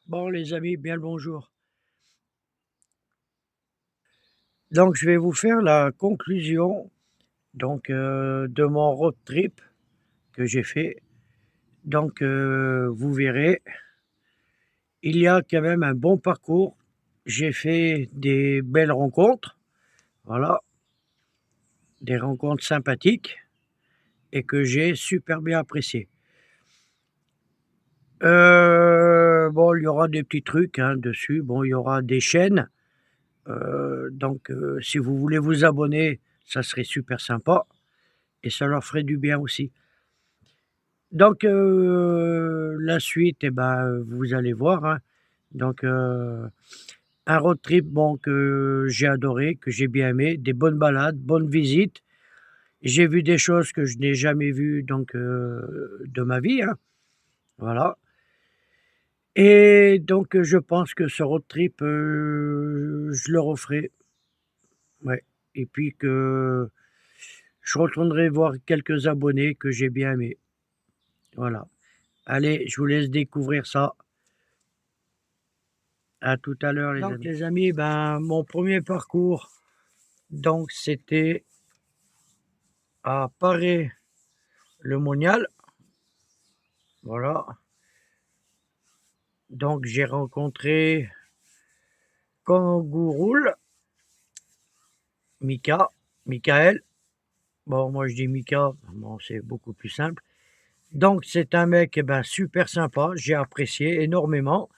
Bon les amis, bien le bonjour. Donc je vais vous faire la conclusion de mon road trip que j'ai fait. Vous verrez, il y a quand même un bon parcours. J'ai fait des belles rencontres, voilà, des rencontres sympathiques et que j'ai super bien appréciées. Bon, il y aura des petits trucs, hein, dessus. Bon, il y aura des chaînes, si vous voulez vous abonner, ça serait super sympa. Et ça leur ferait du bien aussi. La suite, eh ben, vous allez voir, hein. Donc, heu, un road trip, bon, que j'ai adoré, que j'ai bien aimé, des bonnes balades, bonnes visites. J'ai vu des choses que je n'ai jamais vues de ma vie, hein, voilà. Je pense que ce road trip, je le referai, ouais. Et puis que je retournerai voir quelques abonnés que j'ai bien aimés, voilà. Allez, je vous laisse découvrir ça. À tout à l'heure les amis. Les amis, ben, mon premier parcours, c'était à Paray-le-Monial, voilà. Donc j'ai rencontré Kangouroul, Mika, Michael. Bon, moi je dis Mika, bon, c'est beaucoup plus simple. Donc c'est un mec, eh ben, super sympa, j'ai apprécié énormément.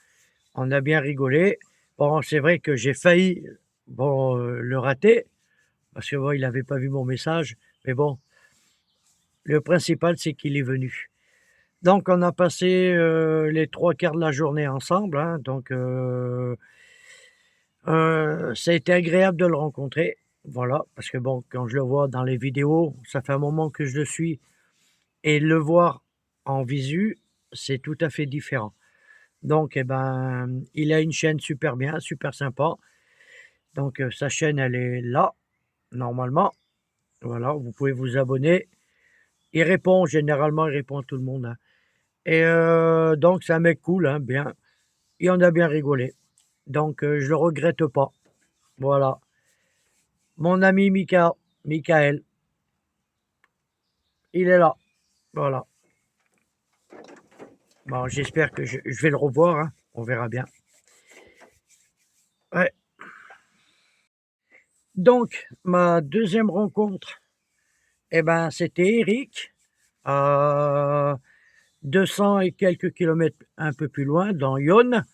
On a bien rigolé. Bon, c'est vrai que j'ai failli, bon, le rater parce que bon, il avait pas vu mon message, mais bon, le principal, c'est qu'il est venu. Donc on a passé, les 3/4 de la journée ensemble, hein, ça a été agréable de le rencontrer, voilà, parce que bon, quand je le vois dans les vidéos, ça fait un moment que je le suis et le voir en visu, c'est tout à fait différent. Donc eh ben, il a une chaîne super bien, super sympa. Sa chaîne, elle est là, normalement, voilà, vous pouvez vous abonner. Il répond à tout le monde, hein. Donc c'est un mec cool, hein, bien. Et on a bien rigolé. Je le regrette pas. Voilà. Mon ami Michael, il est là. Voilà. Bon, j'espère que je vais le revoir, hein. On verra bien. Ouais. Donc, ma deuxième rencontre, eh ben, c'était Eric, à 200 et quelques kilomètres un peu plus loin, dans Yonne.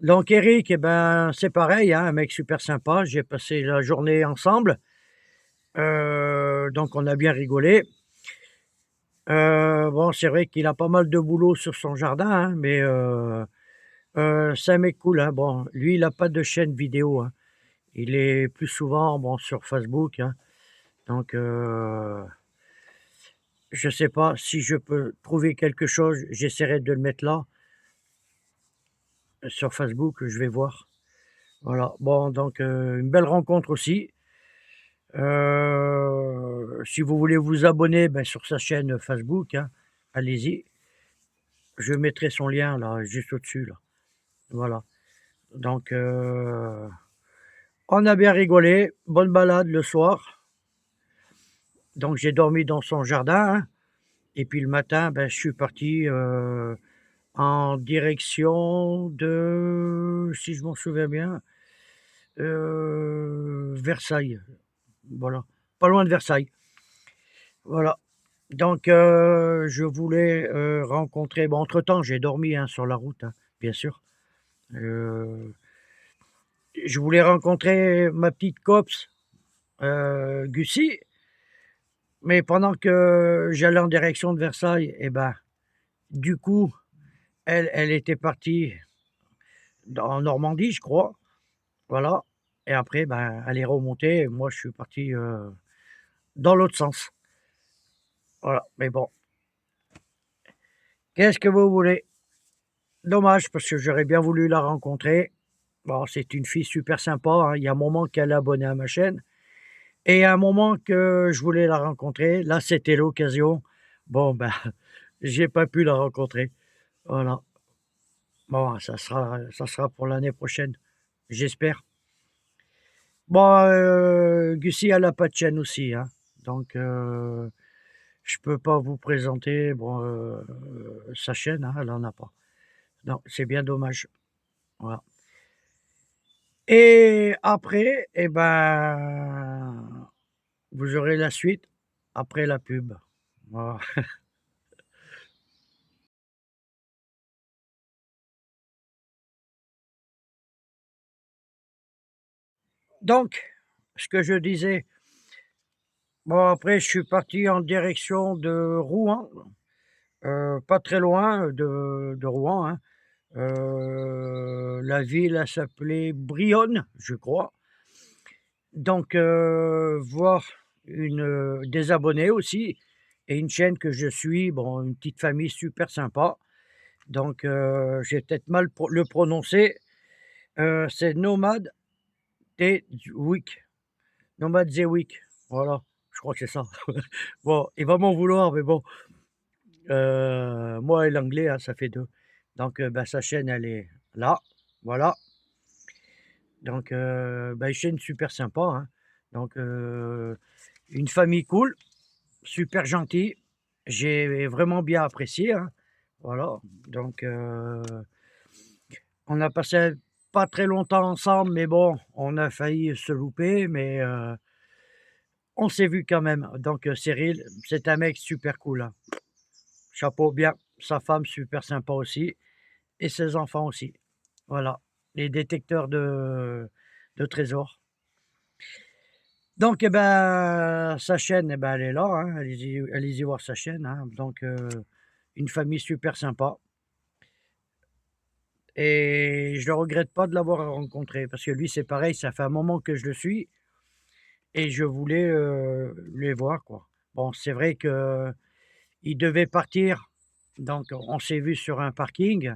Donc Eric, eh ben, c'est pareil, hein, un mec super sympa. J'ai passé la journée ensemble. Donc on a bien rigolé. Bon, c'est vrai qu'il a pas mal de boulot sur son jardin, hein, c'est un mec cool, hein. Bon, lui, il a pas de chaîne vidéo, hein. Il est plus souvent, bon, sur Facebook, hein. Donc je sais pas si je peux trouver quelque chose, j'essaierai de le mettre là, sur Facebook, je vais voir. Voilà, bon, une belle rencontre aussi. Si vous voulez vous abonner, ben, sur sa chaîne Facebook, hein, allez-y. Je mettrai son lien là, juste au-dessus là, voilà. Donc on a bien rigolé, bonne balade le soir. Donc j'ai dormi dans son jardin, hein, et puis le matin, ben, je suis parti, en direction de, si je m'en souviens bien, Versailles, voilà, pas loin de Versailles, voilà. Je voulais, rencontrer, bon, entre-temps, j'ai dormi, hein, sur la route, hein, bien sûr. Heu, je voulais rencontrer ma petite copse, Gussie, mais pendant que j'allais en direction de Versailles, et ben, du coup, elle était partie en Normandie, je crois, voilà. Et après, ben, elle est remontée et moi, je suis parti, dans l'autre sens. Voilà, mais bon, qu'est-ce que vous voulez? Dommage parce que j'aurais bien voulu la rencontrer. Bon, c'est une fille super sympa, hein. Il y a un moment qu'elle est abonnée à ma chaîne et à un moment que je voulais la rencontrer. Là, c'était l'occasion. Bon, ben, j'ai pas pu la rencontrer. Voilà. Bon, ça sera pour l'année prochaine, j'espère. Bon, Gussie, elle a pas de chaîne aussi, hein, donc je peux pas vous présenter, bon, sa chaîne, hein, elle en a pas. Non, c'est bien dommage, voilà. Et après, et ben, vous aurez la suite après la pub. Voilà. Donc, ce que je disais, bon après je suis parti en direction de Rouen, pas très loin de Rouen, hein. La ville, elle s'appelait Brionne, je crois. Donc, voir des abonnés aussi et une chaîne que je suis, bon, une petite famille super sympa. Donc, j'ai peut-être mal le prononcer, c'est Nomad Zewick. Nomad Zewick, voilà, je crois que c'est ça. Bon, il va m'en vouloir, mais bon, moi et l'anglais, hein, ça fait 2. Donc, bah, sa chaîne, elle est là, voilà. Donc, bah, une chaîne super sympa, hein. Donc, une famille cool, super gentille. J'ai vraiment bien apprécié, hein. Voilà, donc, on a passé pas très longtemps ensemble, mais bon, on a failli se louper, mais, on s'est vu quand même. Donc, Cyril, c'est un mec super cool, hein. Chapeau bien. Sa femme super sympa aussi et ses enfants aussi. Voilà, les détecteurs de trésors. Donc, eh ben, sa chaîne, eh ben, elle est là, hein, allez-y voir sa chaîne, hein. Donc, une famille super sympa et je ne regrette pas de l'avoir rencontré parce que lui, c'est pareil, ça fait un moment que je le suis et je voulais, les voir, quoi. Bon, c'est vrai qu'il devait partir, donc on s'est vu sur un parking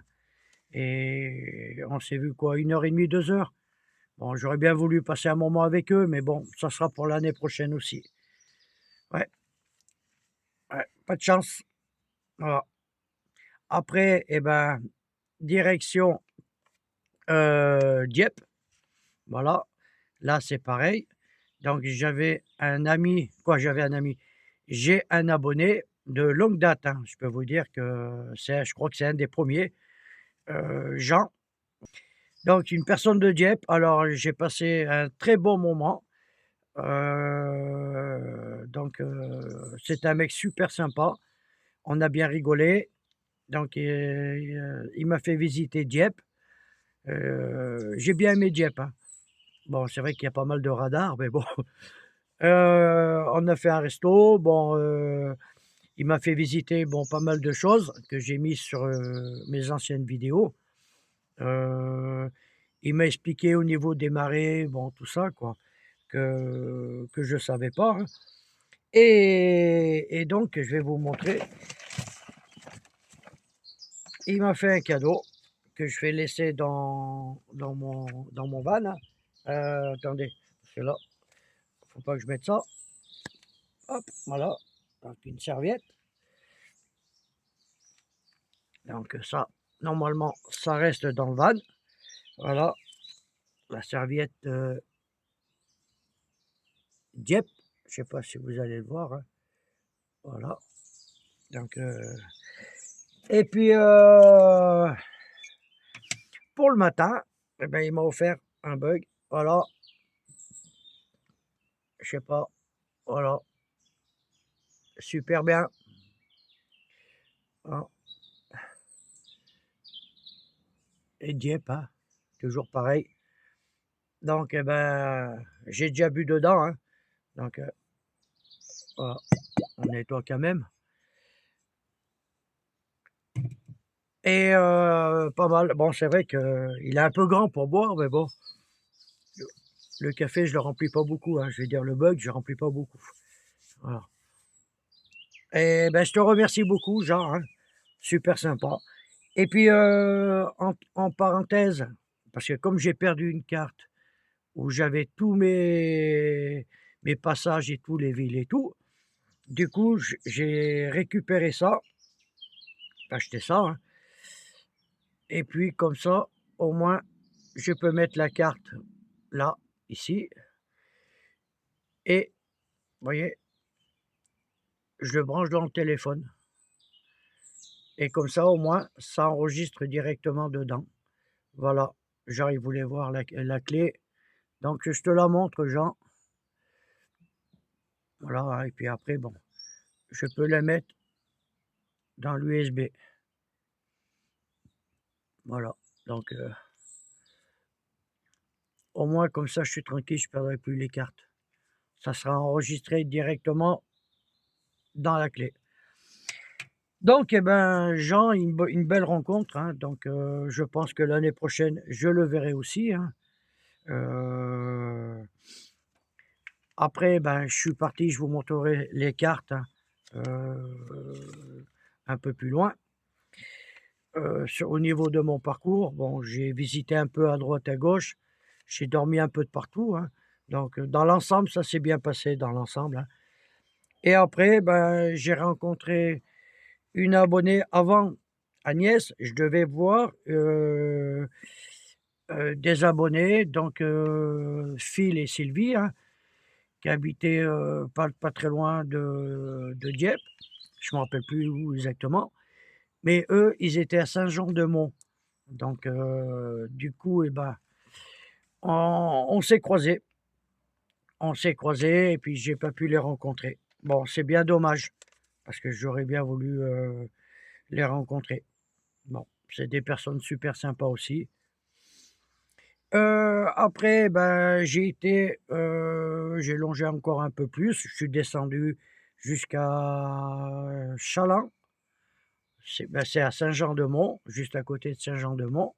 et on s'est vu quoi? 1 heure et demie, 2 heures. Bon, j'aurais bien voulu passer un moment avec eux, mais bon, ça sera pour l'année prochaine aussi. Ouais, ouais, pas de chance. Voilà. Après, et ben, direction, Dieppe, voilà. Là, c'est pareil. Donc j'avais un ami, j'ai un abonné de longue date, hein. Je peux vous dire que je crois que c'est un des premiers, Jean. Donc une personne de Dieppe. Alors j'ai passé un très bon moment, donc c'est un mec super sympa. On a bien rigolé. Donc il m'a fait visiter Dieppe. J'ai bien aimé Dieppe, hein. Bon, c'est vrai qu'il y a pas mal de radars, mais bon, on a fait un resto. Bon, il m'a fait visiter, bon, pas mal de choses que j'ai mises sur, mes anciennes vidéos. Heu, il m'a expliqué au niveau des marées, bon, tout ça, quoi, que je savais pas, hein, et donc je vais vous montrer. Il m'a fait un cadeau que je vais laisser dans mon van, là. Attendez, parce que là, faut pas que je mette ça. Hop, voilà, donc une serviette. Donc ça, normalement, ça reste dans le van. Voilà, la serviette, Dieppe. Je sais pas si vous allez le voir, hein. Voilà, donc et puis, pour le matin, et ben, il m'a offert un bug. Voilà, je sais pas, voilà, super bien, hein, et Dieppe, hein, toujours pareil. Donc eh ben, j'ai déjà bu dedans, hein, donc voilà, on nettoie quand même et pas mal. Bon, c'est vrai qu'il est un peu grand pour boire, mais bon, le café, je le remplis pas beaucoup, hein. Je vais dire le mug, je remplis pas beaucoup. Voilà et ben, je te remercie beaucoup Jean, hein, super sympa et puis, en parenthèse, parce que comme j'ai perdu une carte où j'avais tous mes passages et tout, les villes et tout, du coup, j'ai récupéré ça, acheté ça, hein, Et puis comme ça, au moins, je peux mettre la carte là, ici et vous voyez, je le branche dans le téléphone et comme ça, au moins, ça enregistre directement dedans. Voilà, genre, il voulait voir la clé, donc je te la montre, Jean. Voilà, hein, et puis après, bon, je peux la mettre dans l'USB. Voilà, donc au moins comme ça, je suis tranquille, je ne perdrai plus les cartes. Ça sera enregistré directement dans la clé. Donc, eh ben, Jean, une belle rencontre, hein, donc je pense que l'année prochaine, je le verrai aussi, hein. Heu, Après, ben, je suis parti, je vous montrerai les cartes, hein, un peu plus loin. Au niveau de mon parcours, bon, j'ai visité un peu à droite, à gauche, j'ai dormi un peu de partout, hein, donc dans l'ensemble, ça s'est bien passé dans l'ensemble, hein. Et après, ben, j'ai rencontré une abonnée avant Agnès, je devais voir, des abonnés, donc Phil et Sylvie, hein, qui habitaient, pas très loin de Dieppe. Je me rappelle plus où exactement, mais eux, ils étaient à Saint-Jean-de-Mont. Donc du coup et ben, on s'est croisés. On s'est croisés et puis j'ai pas pu les rencontrer. Bon, c'est bien dommage parce que j'aurais bien voulu, les rencontrer. Bon, c'est des personnes super sympas aussi. Après, ben, j'ai longé encore un peu plus. Je suis descendu jusqu'à Chalain. C'est à Saint-Jean-de-Mont, juste à côté de Saint-Jean-de-Mont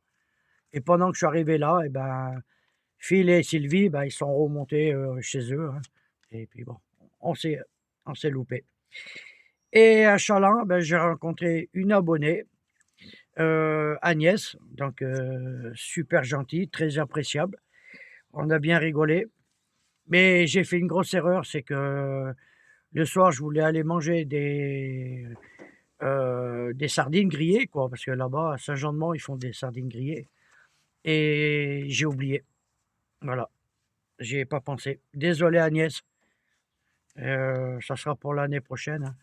et pendant que je suis arrivé là et ben, Phil et Sylvie, bah, ils sont remontés, chez eux, hein, et puis bon, on s'est on s'est loupés et à Chalain, bah, j'ai rencontré une abonnée, Agnès, donc super gentille, très appréciable. On a bien rigolé, mais j'ai fait une grosse erreur, c'est que le soir, je voulais aller manger des sardines grillées, quoi, parce que là-bas, à Saint-Jean-de-Mont, ils font des sardines grillées et j'ai oublié. Voilà, j'y ai pas pensé. Désolé Agnès. Ça sera pour l'année prochaine, hein.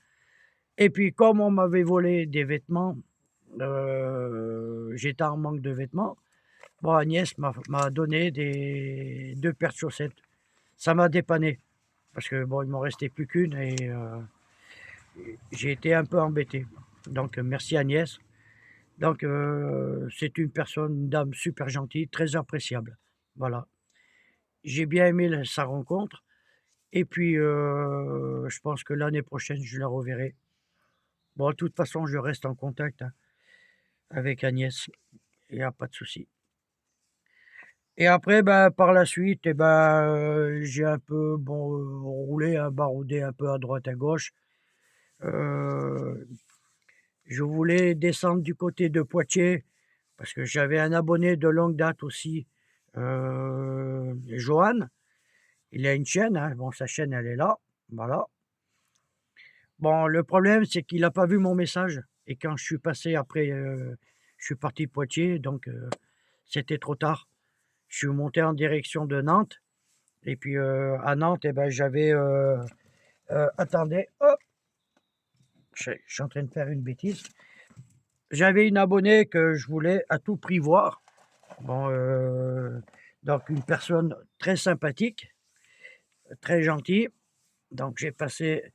Et puis comme on m'avait volé des vêtements, j'étais en manque de vêtements, bon Agnès m'a donné des 2 paires de chaussettes. Ça m'a dépanné parce que bon, il m'en restait plus qu'une et j'ai été un peu embêté. Donc merci Agnès. Donc c'est une personne, une dame super gentille, très appréciable. Voilà. J'ai bien aimé sa rencontre et puis, je pense que l'année prochaine, je la reverrai. Bon, de toute façon, je reste en contact, hein, avec Agnès, il y a pas de souci. Et après, bah, par la suite et ben, j'ai un peu, bon, roulé, hein, baroudé un peu à droite, à gauche. Heu, je voulais descendre du côté de Poitiers parce que j'avais un abonné de longue date aussi, Johan. Il a une chaîne, hein, bon, sa chaîne, elle est là, voilà. Bon, le problème, c'est qu'il a pas vu mon message et quand je suis passé après, je suis parti de Poitiers, donc c'était trop tard. Je suis monté en direction de Nantes et puis, à Nantes et ben, j'avais, attendez, hop, je suis en train de faire une bêtise. J'avais une abonnée que je voulais à tout prix voir. Bon, donc une personne très sympathique, très gentille. Donc j'ai passé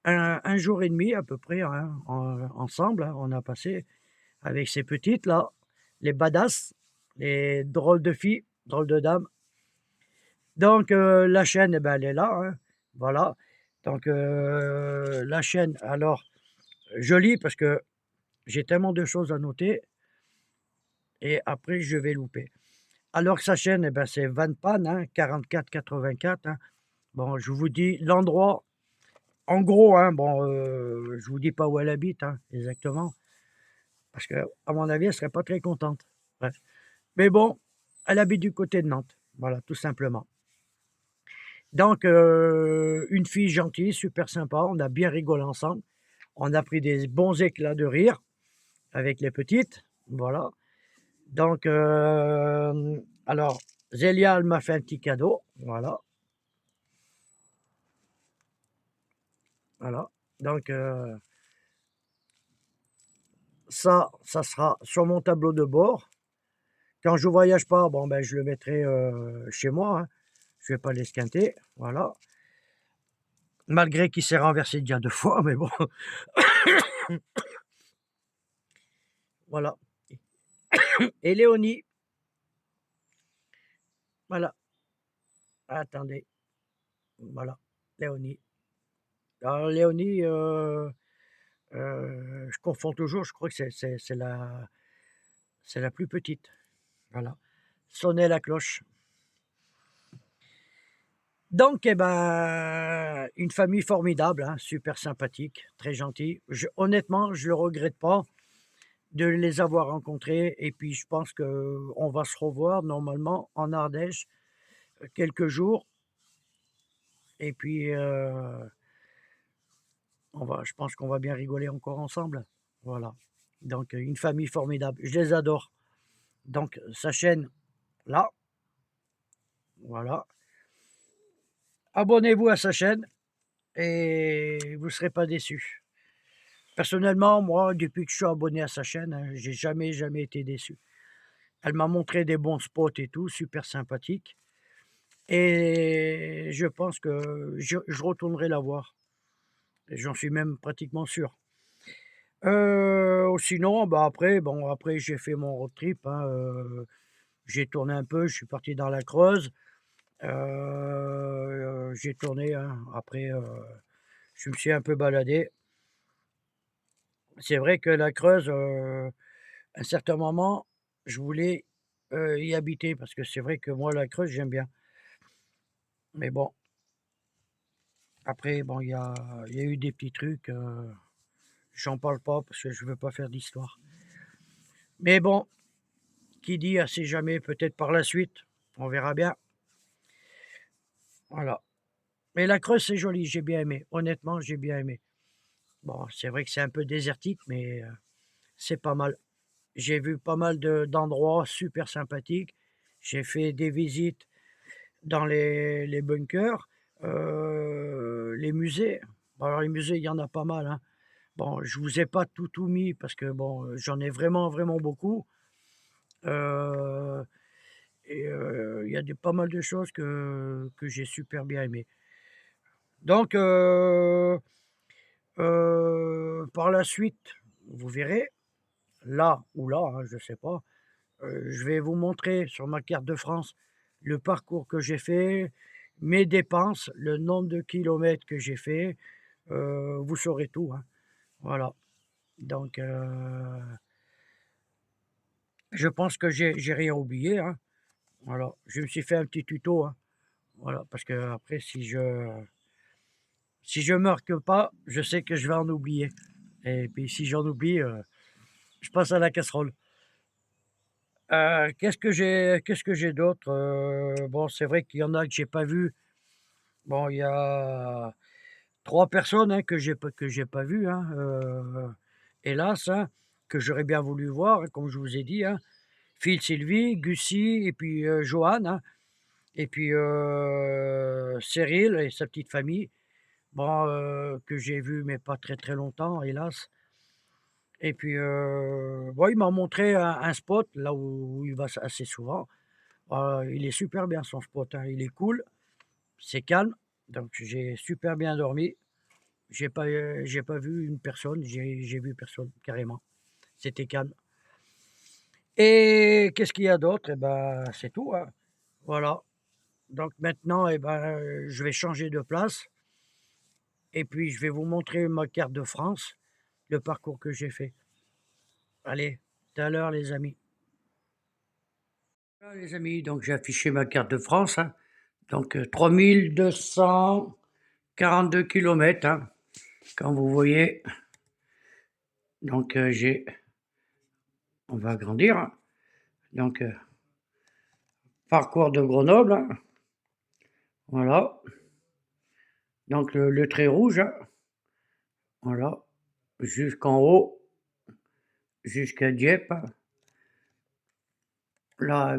un jour et demi à peu près, hein, ensemble, hein. On a passé avec ces petites là, les badass, les drôles de filles, drôles de dames. Donc la chaîne, eh ben, elle est là, hein, voilà. Donc la chaîne, alors je lis parce que j'ai tellement de choses à noter et après je vais louper. Alors que sa chaîne, eh ben, c'est Van Pan, hein, 4484, hein. Bon, je vous dis l'endroit, en gros, hein, bon, je vous dis pas où elle habite, hein, exactement, parce qu'à mon avis, elle serait pas très contente. Bref. Mais bon, elle habite du côté de Nantes, voilà, tout simplement. Donc une fille gentille, super sympa, on a bien rigolé ensemble. On a pris des bons éclats de rire avec les petites, voilà. Donc, alors, Zélia, elle m'a fait un petit cadeau. Voilà. Voilà. Donc, ça sera sur mon tableau de bord. Quand je voyage pas, bon, ben, je le mettrai chez moi, hein. Je vais pas l'esquinter. Voilà. Malgré qu'il s'est renversé déjà 2 fois, mais bon, voilà. Et Léonie, voilà. Attendez, voilà, Léonie. Alors Léonie, je confonds toujours, je crois que c'est la plus petite. Voilà. Sonnait la cloche. Donc, eh ben, une famille formidable, hein, super sympathique, très gentille. Honnêtement, je le regrette pas de les avoir rencontrés. Et puis, je pense qu'on va se revoir normalement en Ardèche quelques jours. Et puis, je pense qu'on va bien rigoler encore ensemble. Voilà. Donc, une famille formidable. Je les adore. Donc, sa chaîne, là, voilà. Abonnez-vous à sa chaîne et vous ne serez pas déçus. Personnellement, moi, depuis que je suis abonné à sa chaîne, hein, j'ai jamais été déçu. Elle m'a montré des bons spots et tout, super sympathique. Et je pense que je retournerai la voir. J'en suis même pratiquement sûr. Sinon, bah, après j'ai fait mon road trip, hein, j'ai tourné un peu, je suis parti dans la Creuse, j'ai tourné, hein, après, je me suis un peu baladé. C'est vrai que la Creuse, à un certain moment, je voulais, y habiter parce que c'est vrai que moi la Creuse, j'aime bien. Mais bon, après bon, il y a eu des petits trucs, j'en parle pas parce que je veux pas faire d'histoire. Mais bon, qui dit: «Ah, sait jamais», peut-être par la suite, on verra bien. Voilà. Mais la Creuse, c'est joli, j'ai bien aimé. Honnêtement, j'ai bien aimé. Bon, c'est vrai que c'est un peu désertique, mais c'est pas mal. J'ai vu pas mal d'endroits super sympathiques. J'ai fait des visites dans les bunkers, les musées. Bon, alors les musées, il y en a pas mal, hein. Bon, je vous ai pas tout mis parce que bon, j'en ai vraiment, vraiment beaucoup. Heu il y a pas mal de choses que j'ai super bien aimées. Donc par la suite, vous verrez, là ou là, hein, je sais pas, je vais vous montrer sur ma carte de France le parcours que j'ai fait, mes dépenses, le nombre de kilomètres que j'ai fait, vous saurez tout, hein. Voilà, donc je pense que j'ai rien oublié, hein. Voilà, je me suis fait un petit tuto, hein. Voilà, parce qu'après si je marque pas, je sais que je vais en oublier et puis si j'en oublie, je passe à la casserole. Qu'est-ce que j'ai d'autre? Bon, c'est vrai qu'il y en a que j'ai pas vu. Bon, il y a 3 personnes, hein, que j'ai pas vues, hein, hélas, hein, que j'aurais bien voulu voir, hein, comme je vous ai dit, hein. Phil, Sylvie, Gussie et puis, Johan, hein, et puis, Cyril et sa petite famille. Bon, que j'ai vu, mais pas très, très longtemps, hélas. Et puis, bon, il m'a montré un spot là où il va assez souvent. Il est super bien son spot, hein, il est cool, c'est calme, donc j'ai super bien dormi. J'ai pas vu une personne, j'ai vu personne carrément. C'était calme. Et qu'est-ce qu'il y a d'autre? Et ben, c'est tout, hein. Voilà. Donc maintenant, et ben, je vais changer de place et puis je vais vous montrer ma carte de France, le parcours que j'ai fait. Allez, tout à l'heure les amis. Voilà les amis, donc j'ai affiché ma carte de France, hein. Donc 3242 kilomètres, hein, comme vous voyez. Donc on va agrandir, hein. Donc parcours de Grenoble, hein. Voilà. Donc le trait rouge, hein. Voilà. Jusqu'en haut, jusqu'à Dieppe, hein. Là,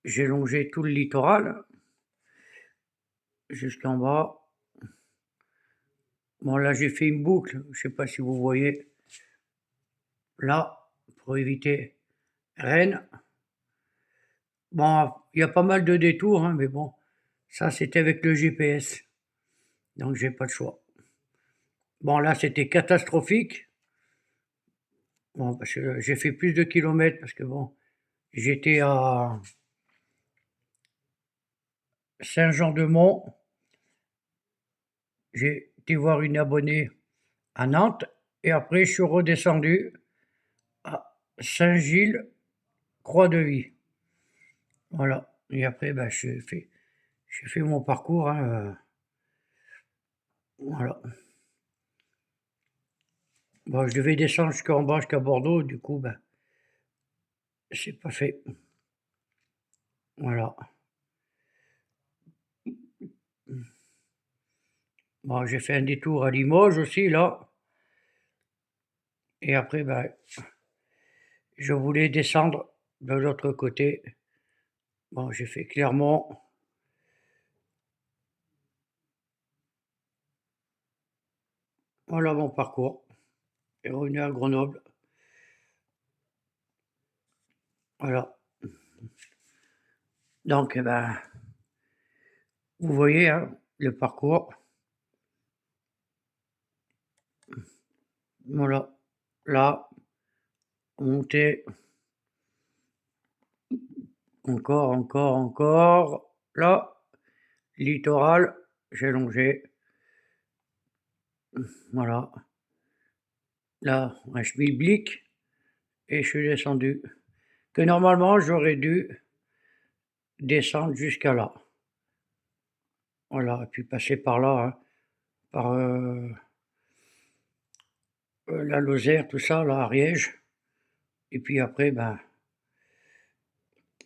j'ai longé tout le littoral jusqu'en bas. Bon, là, j'ai fait une boucle, je sais pas si vous voyez, là, pour éviter Rennes. Bon, il y a pas mal de détours, hein, mais bon, ça, c'était avec le GPS, donc j'ai pas le choix. Bon, là, c'était catastrophique. Bon, parce que j'ai fait plus de kilomètres parce que bon, j'étais à Saint-Jean-de-Mont. J'ai été voir une abonnée à Nantes et après je suis redescendu à Saint-Gilles, Croix-de-Vie. Voilà. Et après, j'ai fait mon parcours, hein, voilà. Bon, je devais descendre jusqu'en bas, jusqu'à Bordeaux, du coup, c'est pas fait. Voilà. Bon, j'ai fait un détour à Limoges aussi, là. Et après, je voulais descendre de l'autre côté. Bon, j'ai fait Clermont. Voilà mon parcours. Et revenu à Grenoble. Voilà. Donc, vous voyez, hein, le parcours. Voilà. Là, monter. Encore, encore, encore. Là, littoral, j'ai longé. Voilà. Là, un schmilblick. Et je suis descendu. Que normalement, j'aurais dû descendre jusqu'à là. Voilà. Et puis passer par là, hein, par la Lozère, tout ça, là, Ariège. Et puis après,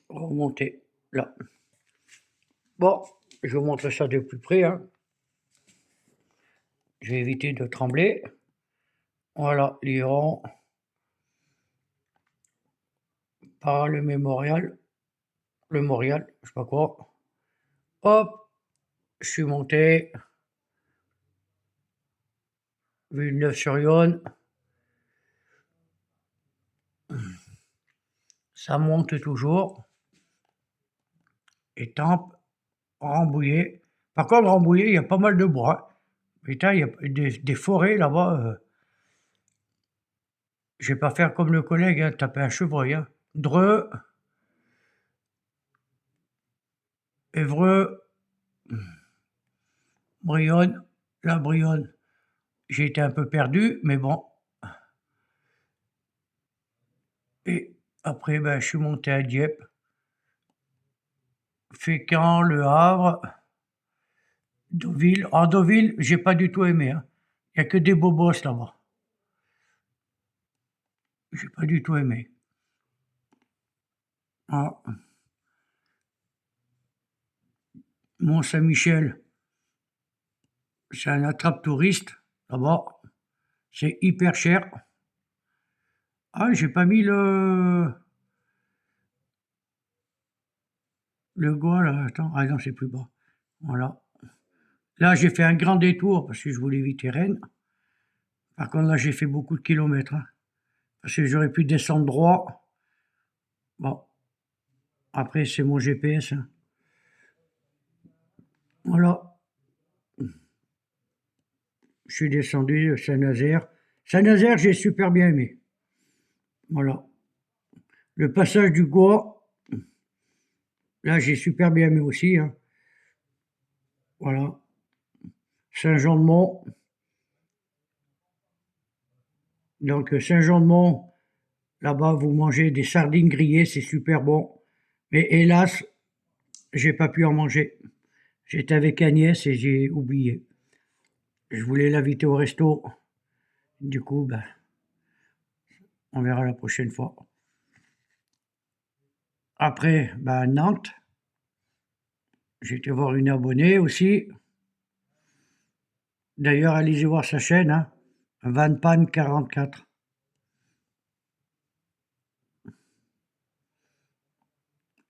remonter là. Bon, je vous montre ça de plus près, hein. Je vais éviter de trembler. Voilà, Lyon, par le mémorial, le Morial, je sais pas quoi. Hop, je suis monté, Villeneuve-sur-Yonne. Ça monte toujours. Étampes, Rambouillet. Par contre, Rambouillet, il y a pas mal de bois. Putain, il y a des forêts là-bas. Je vais pas faire comme le collègue, hein, taper un chevreuil, hein. Dreux, Évreux, Brionne. La Brionne, j'ai été un peu perdu, mais bon. Et après, je suis monté à Dieppe, Fécamp, Le Havre, Deauville. En Deauville, j'ai pas du tout aimé, hein. Il y a que des bobos là-bas. J'ai pas du tout aimé. Ah. Mont-Saint-Michel, c'est un attrape-touriste là-bas. C'est hyper cher. Ah, j'ai pas mis le Goa là. Attends, ah non, c'est plus bas. Voilà. Là, j'ai fait un grand détour parce que je voulais éviter Rennes. Par contre, là, j'ai fait beaucoup de kilomètres, hein, parce que j'aurais pu descendre droit. Bon, après, c'est mon GPS, hein. Voilà, je suis descendu de Saint-Nazaire. Saint-Nazaire, j'ai super bien aimé. Voilà. Le passage du Goa, là, j'ai super bien aimé aussi, hein. Voilà. Saint-Jean-de-Mont. Donc, Saint-Jean-de-Mont, là-bas, vous mangez des sardines grillées, c'est super bon. Mais hélas, j'ai pas pu en manger. J'étais avec Agnès et j'ai oublié. Je voulais l'inviter au resto. Du coup, on verra la prochaine fois. Après, Nantes. J'ai été voir une abonnée aussi. D'ailleurs, allez-y voir sa chaîne, hein. Vanpan 44.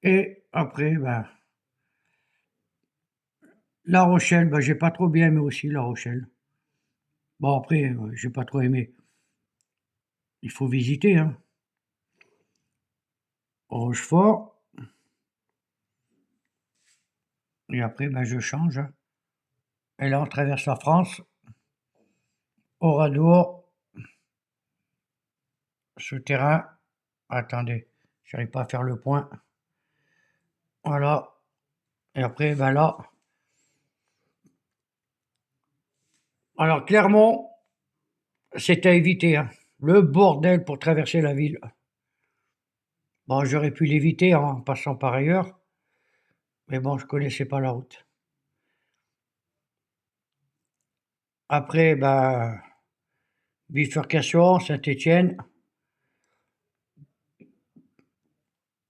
Et après, ben, La Rochelle, ben, j'ai pas trop bien aimé aussi La Rochelle. Bon, après, j'ai pas trop aimé. Il faut visiter, hein. Rochefort, et après, ben, je change, hein. Et là, on traverse la France, Oradour, souterrain. Attendez, j'arrive pas à faire le point. Voilà. Et après, ben là. Alors, Clermont, c'est à éviter, hein. Le bordel pour traverser la ville. Bon, j'aurais pu l'éviter en passant par ailleurs, mais bon, je connaissais pas la route. Après, bah, bifurcation, Saint-Étienne,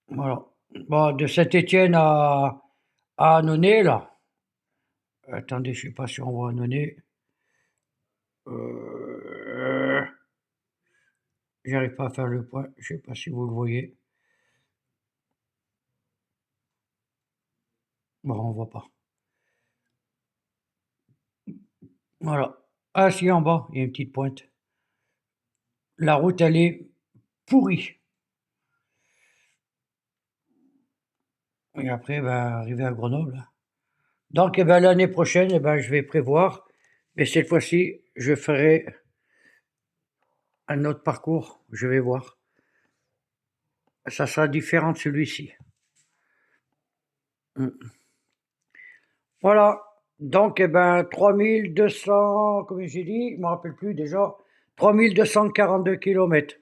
voilà. Bon, de Saint-Étienne à Annonay, là. Attendez, je sais pas si on voit Annonay. Euh, J'arrive pas à faire le point. Je sais pas si vous le voyez. Bon, on voit pas. Voilà. Ah, si, en bas, il y a une petite pointe. La route, elle est pourrie. Et après, bah, arrivé à Grenoble. Donc, eh ben, l'année prochaine, eh ben, je vais prévoir, mais cette fois-ci, je ferai un autre parcours. Je vais voir. Ça sera différent de celui-ci. Mm. Voilà. Donc, eh ben, 3200, comme j'ai dit, je ne me rappelle plus déjà, 3242 kilomètres.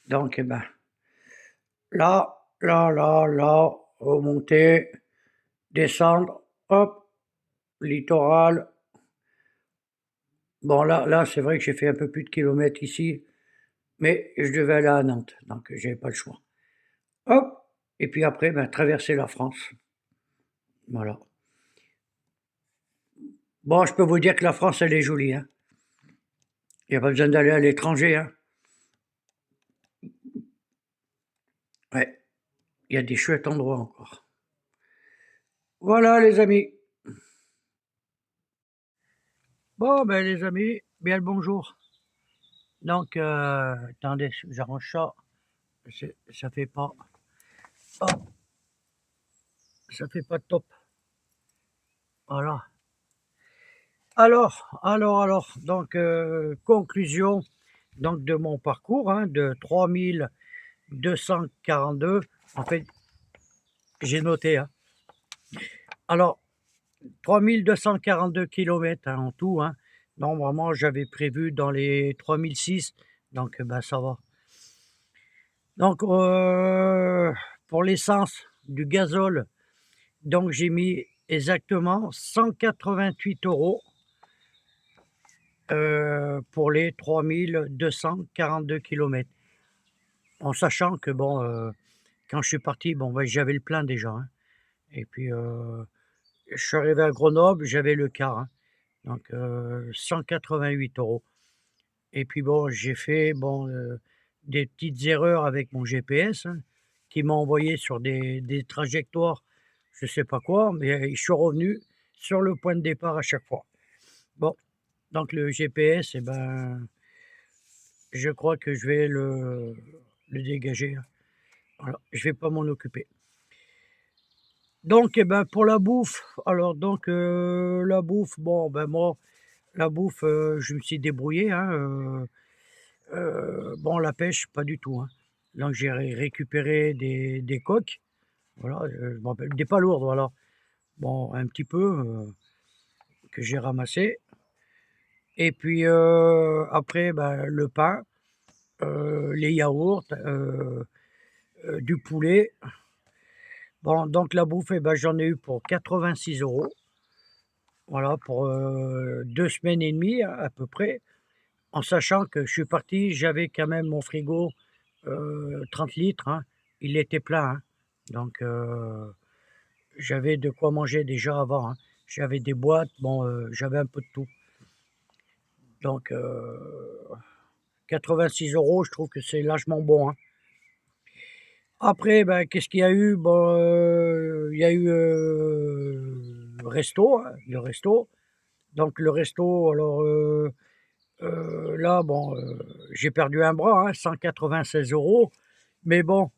Donc, eh ben, là, remonter, descendre, hop, littoral. Bon, là, c'est vrai que j'ai fait un peu plus de kilomètres ici, mais je devais aller à Nantes, donc j'avais pas le choix. Hop, et puis après, ben, traverser la France. Voilà. Bon, je peux vous dire que la France, elle est jolie, hein. Il n'y a pas besoin d'aller à l'étranger, hein. Ouais, il y a des chouettes endroits encore. Voilà, les amis. Bon, ben, les amis, bien le bonjour. Donc, attendez, j'arrange ça. Ça fait pas. Oh, ça fait pas top. Voilà. Alors. Donc, conclusion donc, de mon parcours, hein, de 3242. En fait, j'ai noté, hein. Alors, 3242 kilomètres, hein, en tout, hein. Normalement, j'avais prévu dans les 3006, donc ben, ça va. Donc, pour l'essence, du gazole, donc j'ai mis exactement 188 € pour les 3242 kilomètres. En sachant que, bon, quand je suis parti, bon, ben, j'avais le plein déjà, hein. Et puis, je suis arrivé à Grenoble, j'avais le quart, hein. Donc, 188 €. Et puis bon, j'ai fait bon, des petites erreurs avec mon GPS, hein, qui m'a envoyé sur des trajectoires, je sais pas quoi, mais je suis revenu sur le point de départ à chaque fois. Bon, donc le GPS, eh ben, je crois que je vais le dégager, hein. Voilà, je vais pas m'en occuper. Donc, eh ben, pour la bouffe, alors donc, la bouffe, bon, ben, moi, la bouffe, je me suis débrouillé, hein, bon, la pêche, pas du tout, hein. Donc j'ai récupéré des coques, voilà, je me rappelle des palourdes, voilà. Bon, un petit peu, que j'ai ramassé et puis, après, bah, le pain, les yaourts, du poulet. Bon, donc la bouffe, eh ben, j'en ai eu pour 86 €, voilà, pour, 2 semaines et demie à peu près, en sachant que je suis parti, j'avais quand même mon frigo, 30 litres, hein, il était plein, hein. Donc, j'avais de quoi manger déjà avant, hein. J'avais des boîtes, bon, j'avais un peu de tout. Donc, 86 €, je trouve que c'est largement bon, hein. Après, ben, qu'est-ce qu'il y a eu? Bon, il y a eu, le resto, hein, le resto. Donc le resto, alors, là, bon, j'ai perdu un bras, hein, 196 €, mais bon,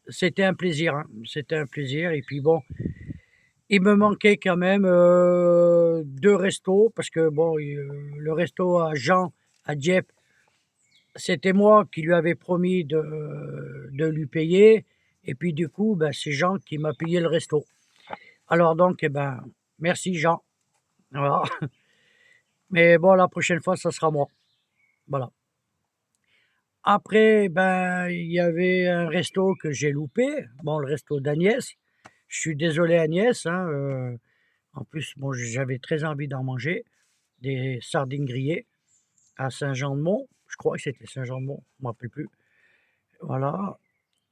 c'était un plaisir, hein, c'était un plaisir et puis bon, il me manquait quand même, 2 restos parce que bon, le resto à Jean, à Dieppe, c'était moi qui lui avais promis de lui payer et puis du coup, bah, c'est Jean qui m'a payé le resto. Alors donc, eh ben, merci Jean, voilà. Mais bon, la prochaine fois, ça sera moi, voilà. Après, ben, il y avait un resto que j'ai loupé, bon, le resto d'Agnès. Je suis désolé Agnès, hein, en plus, bon, j'avais très envie d'en manger, des sardines grillées à Saint-Jean-de-Mont, je crois que c'était Saint-Jean-de-Mont, je ne me rappelle plus, voilà.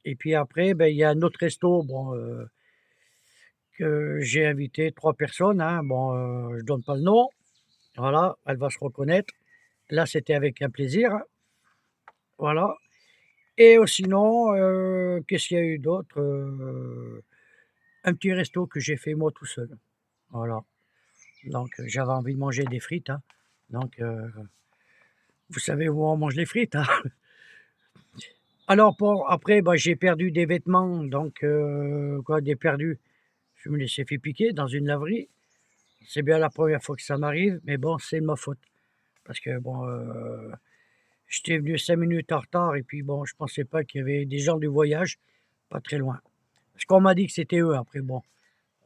Et puis après, ben, il y a un autre resto, bon, que j'ai invité 3 personnes, hein, bon, je donne pas le nom, voilà, elle va se reconnaître. Là, c'était avec un plaisir, hein, voilà. Et sinon, qu'est-ce qu'il y a eu d'autre? Un petit resto que j'ai fait moi tout seul, voilà. Donc, j'avais envie de manger des frites, hein, donc, vous savez où on mange les frites, hein? Alors bon, après, bah, j'ai perdu des vêtements, donc, quoi, des perdus, je me les ai fait piquer dans une laverie. C'est bien la première fois que ça m'arrive, mais bon, c'est de ma faute. Parce que bon, j'étais venu 5 minutes en retard et puis bon, je pensais pas qu'il y avait des gens du voyage pas très loin. Parce qu'on m'a dit que c'était eux, après bon,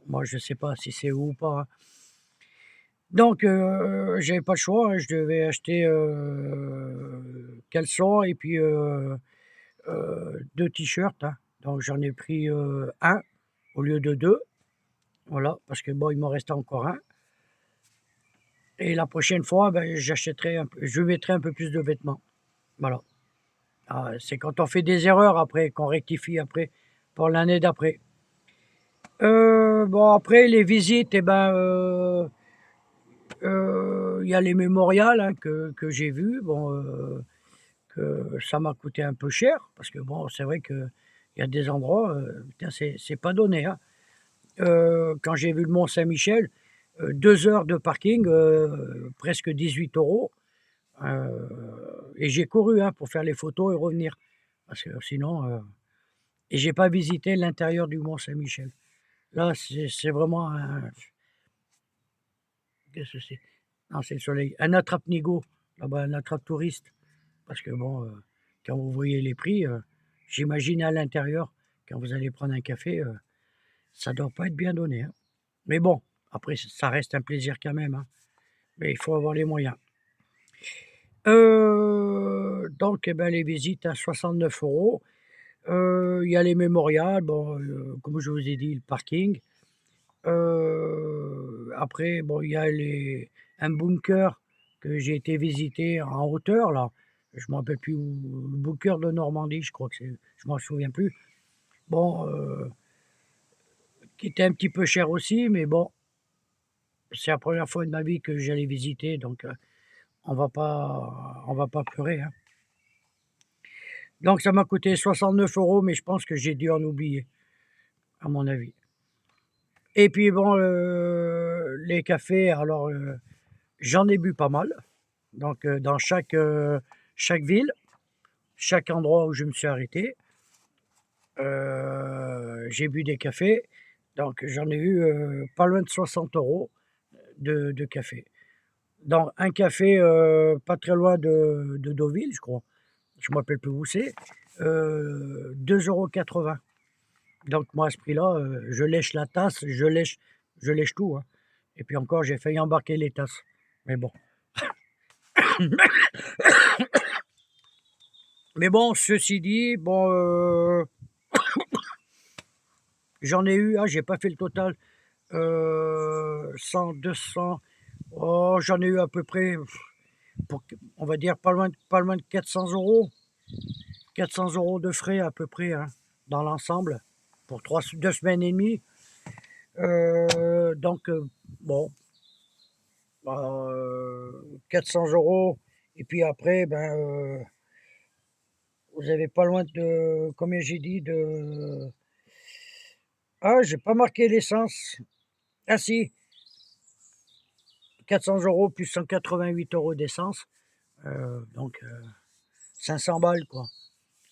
moi je sais pas si c'est eux ou pas, hein. Donc, j'avais pas le choix, hein, je devais acheter, caleçons et puis, 2 t-shirts, hein. Donc j'en ai pris, 1 au lieu de 2, voilà, parce que bon, il m'en restait encore un. Et la prochaine fois, ben, j'achèterai un peu je mettrai un peu plus de vêtements, voilà. Ah, c'est quand on fait des erreurs après, qu'on rectifie après, pour l'année d'après. Bon après les visites et ben, il y a les mémorials, hein, que j'ai vus, bon, que ça m'a coûté un peu cher parce que bon, c'est vrai qu'il y a des endroits, putain, c'est pas donné, hein. Quand j'ai vu le Mont Saint-Michel, 2 heures de parking, presque 18 €, et j'ai couru, hein, pour faire les photos et revenir parce que sinon, et j'ai pas visité l'intérieur du Mont Saint-Michel. Là, c'est vraiment un qu'est-ce que c'est? Non, c'est le soleil, un attrape-nigo, là-bas, un attrape-touriste parce que bon, quand vous voyez les prix, j'imagine à l'intérieur, quand vous allez prendre un café, ça doit pas être bien donné, hein. Mais bon, après ça reste un plaisir quand même, hein, mais il faut avoir les moyens. Donc et ben, les visites à 69 €. Il y a les mémorials, bon, comme je vous ai dit, le parking. Après, bon, il y a les un bunker que j'ai été visiter en hauteur là. Je me rappelle plus où, le bunker de Normandie, je crois que c'est, je m'en souviens plus. Bon, qui était un petit peu cher aussi, mais bon, c'est la première fois de ma vie que j'allais visiter, donc, on va pas pleurer, hein. Donc ça m'a coûté 69 €, mais je pense que j'ai dû en oublier, à mon avis. Et puis bon, les cafés, alors, j'en ai bu pas mal, donc, dans chaque ville, chaque endroit où je me suis arrêté, j'ai bu des cafés, donc j'en ai eu, pas loin de 60 € de café. Dans un café, pas très loin de Deauville, je crois, je me rappelle plus où c'est, 2,80 €. Donc moi, à ce prix-là, je lèche la tasse, je lèche tout, hein, et puis encore, j'ai failli embarquer les tasses, mais bon. Mais bon, ceci dit, bon, j'en ai eu, ah, j'ai pas fait le total, 100-200, oh, j'en ai eu à peu près, pour on va dire pas loin de 400 €. 400 € de frais à peu près, hein, dans l'ensemble, pour 2 semaines et demie. Donc, bon, 400 € et puis après, ben, Vous avez pas loin de, combien j'ai dit, de... Ah, j'ai pas marqué l'essence. Ah si, 400 € plus 188 € d'essence. Donc 500 balles quoi.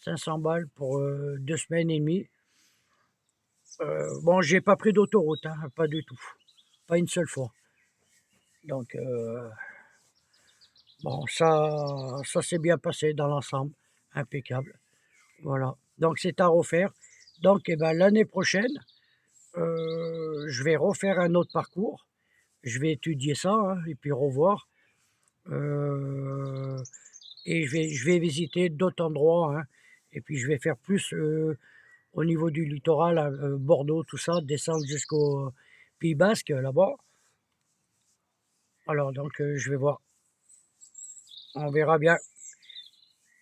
500 balles pour 2 semaines et demie. Bon, j'ai pas pris d'autoroute, hein, pas du tout. Pas une seule fois. Donc bon, ça s'est bien passé dans l'ensemble. Impeccable. Voilà. Donc c'est à refaire. Donc eh ben, l'année prochaine, je vais refaire un autre parcours. Je vais étudier ça hein, et puis revoir. Euh, et je vais visiter d'autres endroits. Hein, et puis je vais faire plus au niveau du littoral, Bordeaux, tout ça, descendre jusqu'au Pays Basque là-bas. Alors donc je vais voir. On verra bien.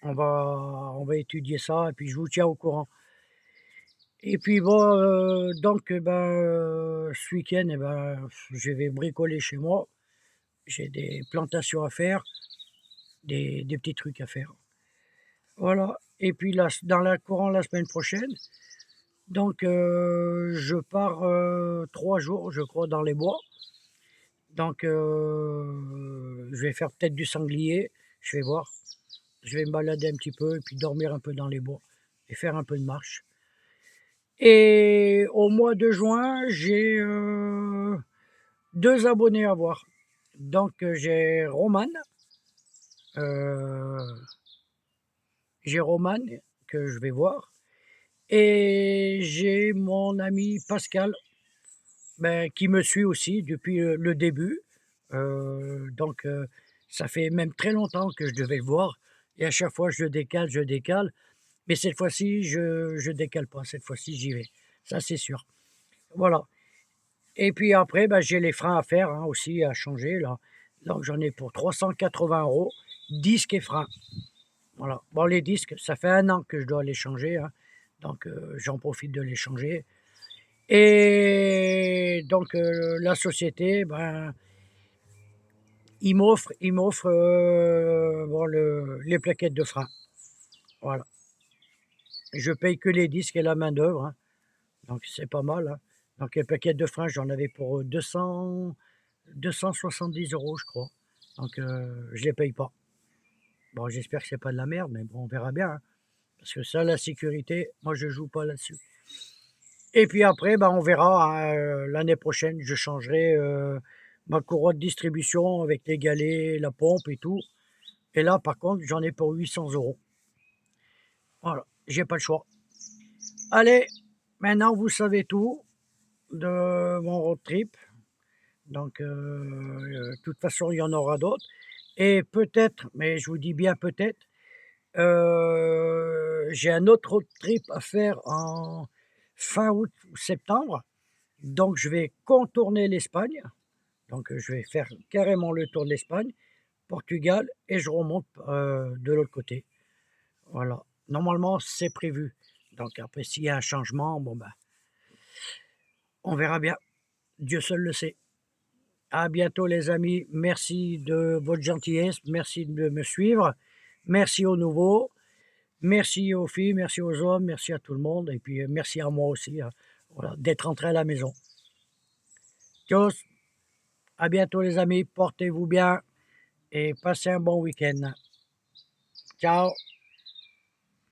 On va étudier ça et puis je vous tiens au courant. Et puis bon, donc ce week-end, eh ben, je vais bricoler chez moi. J'ai des plantations à faire, des petits trucs à faire. Voilà. Et puis là, dans la courant la semaine prochaine, donc je pars 3 jours, je crois, dans les bois. Donc je vais faire peut-être du sanglier, je vais voir. Je vais me balader un petit peu et puis dormir un peu dans les bois et faire un peu de marche. Et au mois de juin, j'ai 2 abonnés à voir. Donc euh, j'ai Romane que je vais voir et j'ai mon ami Pascal ben, qui me suit aussi depuis le début. Donc ça fait même très longtemps que je devais le voir et à chaque fois je décale, je décale. Mais cette fois-ci, je décale pas. Cette fois-ci, j'y vais. Ça, c'est sûr. Voilà. Et puis après, bah, j'ai les freins à faire hein, aussi, à changer. Là. Donc j'en ai pour 380 €, disques et freins. Voilà. Bon, les disques, ça fait 1 an que je dois les changer. Hein. Donc j'en profite de les changer. Et donc la société, ben, il m'offre bon, les plaquettes de frein. Voilà. Je paye que les disques et la main-d'œuvre. Hein. Donc c'est pas mal. Hein. Donc les plaquettes de frein, j'en avais pour 270 €, je crois. Donc je les paye pas. Bon, j'espère que c'est pas de la merde, mais bon, on verra bien. Hein. Parce que ça, la sécurité, moi, je joue pas là-dessus. Et puis après, bah, on verra. Hein, l'année prochaine, je changerai ma courroie de distribution avec les galets, la pompe et tout. Et là, par contre, j'en ai pour 800 €. Voilà, j'ai pas le choix. Allez, maintenant, vous savez tout de mon road trip. Donc, de toute façon, il y en aura d'autres. Et peut-être, mais je vous dis bien peut-être, j'ai un autre road trip à faire en fin août ou septembre. Donc, je vais contourner l'Espagne. Donc, je vais faire carrément le tour de l'Espagne, Portugal, et je remonte de l'autre côté. Voilà. Normalement, c'est prévu. Donc, après, s'il y a un changement, bon, ben, on verra bien. Dieu seul le sait. À bientôt les amis. Merci de votre gentillesse. Merci de me suivre. Merci aux nouveaux. Merci aux filles, merci aux hommes, merci à tout le monde. Et puis merci à moi aussi hein, voilà, d'être rentré à la maison. Tchuss. À bientôt les amis. Portez-vous bien et passez un bon week-end. Ciao.